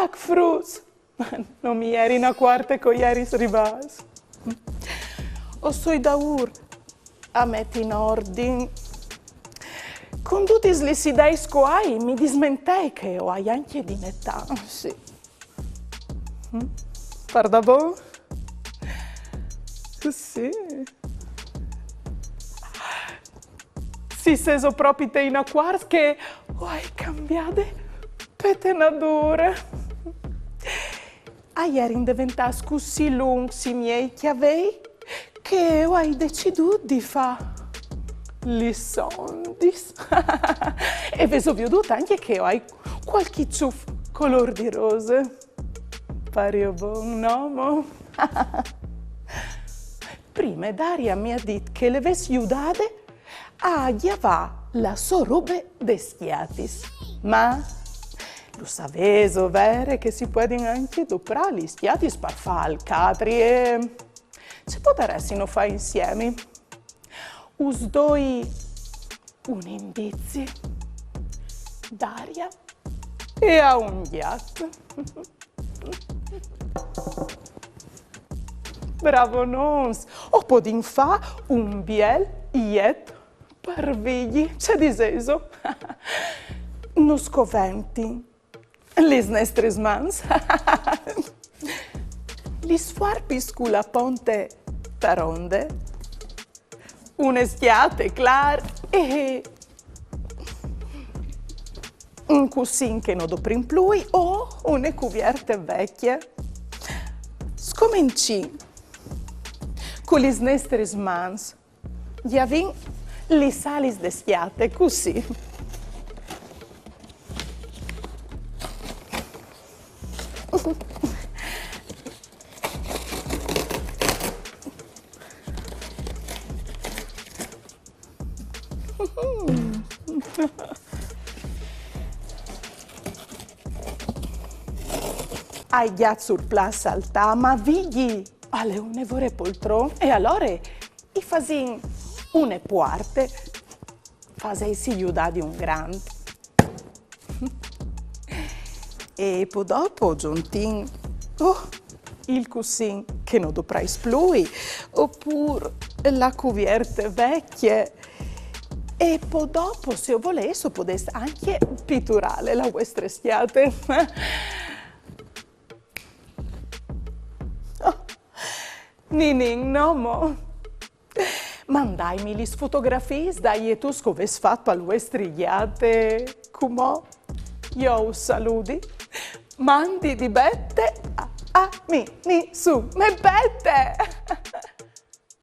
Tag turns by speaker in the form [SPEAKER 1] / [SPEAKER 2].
[SPEAKER 1] ac frus. Non mi eri na quarta co ieris ribas. O soi da ur a met in ordin. Con tutti lis ideis co hai, mi dismentei che ho hai anche din età, sì. Parda bon? Sì. Si seso proprio te in acquars che ho hai cambiate petenadure. Ieri indeventas così lung si miei chiavei che ho hai deciduto di fa li sondis. E veso veduto anche che ho hai qualche ciuff color di rose. Pario bon, no, mo? Prima Daria mi ha detto che le ves aiutate a chiavare la sua roba de schiatis. Ma lo sapevo, vero, che si può anche doprare gli schiatis per fare il catri e ci potressimo fare insieme. Us doi un indizio. Daria e a un ghiaccio. Bravo nons! O podin fa un biel iet per vigli. C'è diseso? Nus coventi. Lis nestres mans. Lis farpis cu la ponte taronde. Un'eschiate clar e un cussin che non do prim plui o une cuvierte vecchie. Scominci con lis nestres mans. Giavin li salis d'eschiate così. Ai ghiat sur place alta, ma vigli alle un'evore poltron e allora i fasin une puarte, fasei si aiuta di un grande. E poi dopo giuntin il cussin che non doprai splui, oppure la cuvierte vecchie. E poi dopo, se io volessi, potessi anche pitturare la vostra estate. Ninin, no mo? Mandaimi le fotografie dai tu scoves fatto al vostri iate. Come? Io saluti. Mandi di bette a mi, ni, su, me bette!